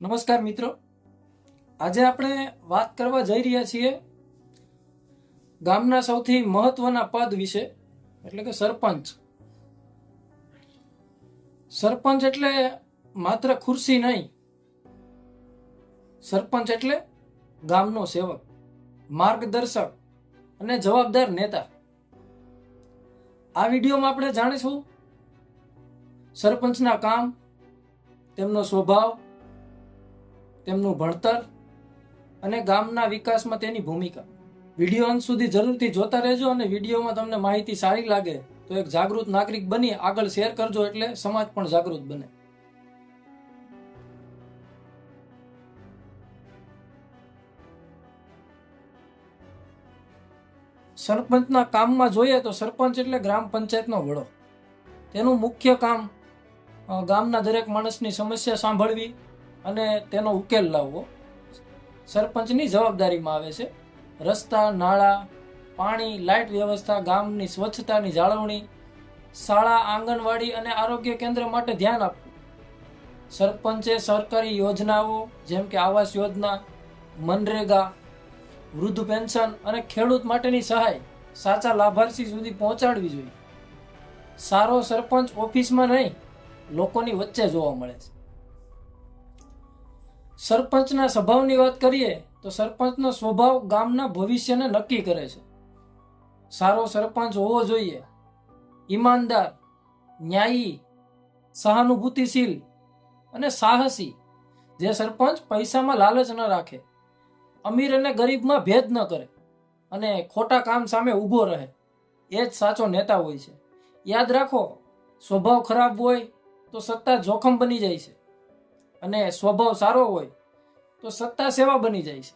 નમસ્કાર મિત્રો, આજે આપણે વાત કરવા જઈ રહ્યા છીએ ગામના સૌથી મહત્વના પદ વિશે, એટલે કે સરપંચ. સરપંચ એટલે માત્ર ખુરશી નહીં, સરપંચ એટલે ગામનો સેવક, માર્ગદર્શક અને જવાબદાર નેતા. આ વિડીયોમાં આપણે જાણીશું સરપંચના કામ, તેમનો સ્વભાવ, તેમનું ભણતર અને ગામના વિકાસમાં તેની ભૂમિકા. વિડીયો અંત સુધી જરૂરથી જોતા રહેજો અને વિડીયોમાં તમને માહિતી સારી લાગે તો એક જાગૃત નાગરિક બની આગળ શેર કરજો, એટલે સમાજ પણ જાગૃત બને. સરપંચના કામમાં જોઈએ તો સરપંચ એટલે ગ્રામ પંચાયતનો વડો. તેનું મુખ્ય કામ ગામના દરેક માણસની સમસ્યા સાંભળવી અને તેનો ઉકેલ લાવવો સરપંચની જવાબદારીમાં આવે છે. રસ્તા, નાળા, પાણી, લાઇટ વ્યવસ્થા, ગામની સ્વચ્છતાની જાળવણી, શાળા, આંગણવાડી અને આરોગ્ય કેન્દ્ર માટે ધ્યાન આપવું. સરપંચે સરકારી યોજનાઓ જેમ કે આવાસ યોજના, મનરેગા, વૃદ્ધ પેન્શન અને ખેડૂત માટેની સહાય સાચા લાભાર્થી સુધી પહોંચાડવી જોઈએ. સારો સરપંચ ઓફિસમાં નહીં, લોકોની વચ્ચે જોવા મળે છે. સરપંચના સ્વભાવની વાત કરીએ તો સરપંચનો સ્વભાવ ગામના ભવિષ્યને નક્કી કરે છે. સારો સરપંચ હોવો જોઈએ ઈમાનદાર, ન્યાયી, સહાનુભૂતિશીલ અને સાહસી. જે સરપંચ પૈસામાં લાલચ ન રાખે, અમીર અને ગરીબમાં ભેદ ન કરે અને ખોટા કામ સામે ઊભો રહે, એ જ સાચો નેતા હોય છે. યાદ રાખો, સ્વભાવ ખરાબ હોય તો સત્તા જોખમ બની જાય છે અને સ્વભાવ સારો હોય તો સત્તા સેવા બની જાય છે.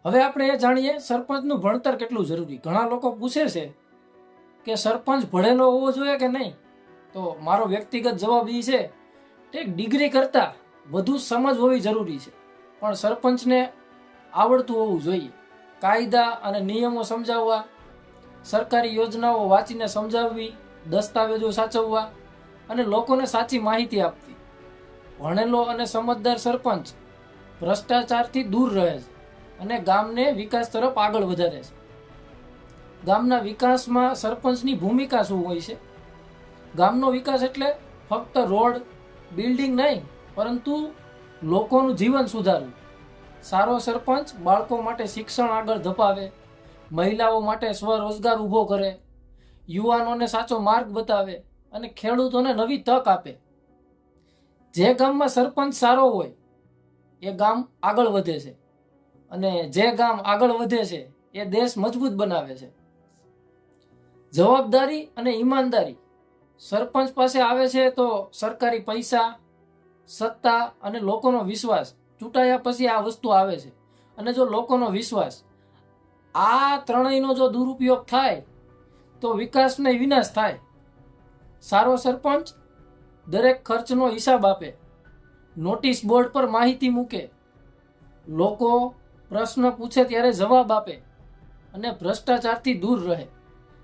હવે આપણે એ જાણીએ સરપંચનું ભણતર કેટલું જરૂરી. ઘણા લોકો પૂછે છે કે સરપંચ ભણેલો હોવો જોઈએ કે નહીં, તો મારો વ્યક્તિગત જવાબ એ છે કે ડિગ્રી કરતાં વધુ સમજ હોવી જરૂરી છે. પણ સરપંચને આવડતું હોવું જોઈએ કાયદા અને નિયમો સમજાવવા, સરકારી યોજનાઓ વાંચીને સમજાવવી, દસ્તાવેજો સાચવવા અને લોકોને સાચી માહિતી આપવી. ભણેલો અને સમજદાર સરપંચ ભ્રષ્ટાચારથી દૂર રહે છે અને ગામને વિકાસ તરફ આગળ વધારે છે. ગામના વિકાસમાં સરપંચની ભૂમિકા શું હોય છે? ગામનો વિકાસ એટલે ફક્ત રોડ, બિલ્ડિંગ નહીં, પરંતુ લોકોનું જીવન સુધારવું. સારો સરપંચ બાળકો માટે શિક્ષણ આગળ ધપાવે, મહિલાઓ માટે સ્વરોજગાર ઊભો કરે, યુવાનોને સાચો માર્ગ બતાવે અને ખેડૂતોને નવી તક આપે. જે ગામમાં સરપંચ સારો હોય એ ગામ આગળ વધે છે અને જે ગામ આગળ વધે છે એ દેશ મજબૂત બનાવે છે. જવાબદારી અને ઈમાનદારી સરપંચ પાસે આવે છે તો સરકારી પૈસા, સત્તા અને લોકોનો વિશ્વાસ. ચૂંટાયા પછી આ વસ્તુ આવે છે અને જો લોકોનો વિશ્વાસ, આ ત્રણેયનો જો દુરુપયોગ થાય તો વિકાસને વિનાશ થાય. સારો સરપંચ દરેક ખર્ચનો હિસાબ આપે, નોટિસ બોર્ડ પર માહિતી મૂકે, લોકો પ્રશ્ન પૂછે ત્યારે જવાબ આપે અને ભ્રષ્ટાચારથી દૂર રહે.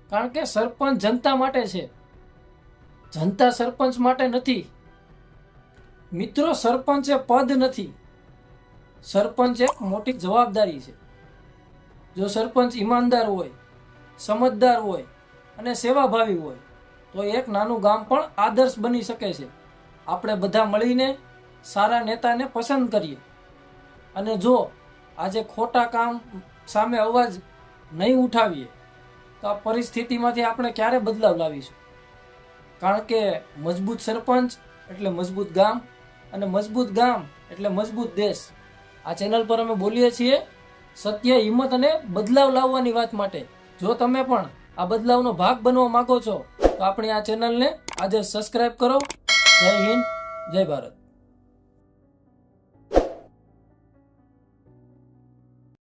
કારણ કે સરપંચ જનતા માટે છે, જનતા સરપંચ માટે નથી. મિત્રો, સરપંચ એ પદ નથી, સરપંચ એક મોટી જવાબદારી છે. જો સરપંચ ઈમાનદાર હોય, સમજદાર હોય અને સેવાભાવી હોય તો એક નાનું ગામ પણ આદર્શ બની શકે છે. આપણે બધા મળીને સારા નેતાને પસંદ કરીએ અને જો આજે ખોટા કામ સામે અવાજ નહીં ઉઠાવીએ તો આ પરિસ્થિતિમાંથી આપણે ક્યારે બદલાવ લાવીશું? કારણ કે મજબૂત સરપંચ એટલે મજબૂત ગામ અને મજબૂત ગામ એટલે મજબૂત દેશ. આ ચેનલ પર અમે બોલીએ છીએ સત્ય, હિંમત અને બદલાવ લાવવાની વાત માટે. જો તમે પણ આ બદલાવનો ભાગ બનવા માંગો છો તો આપણી આ ચેનલને આજે સબસ્ક્રાઇબ કરો. જય હિન્દ, જય ભારત.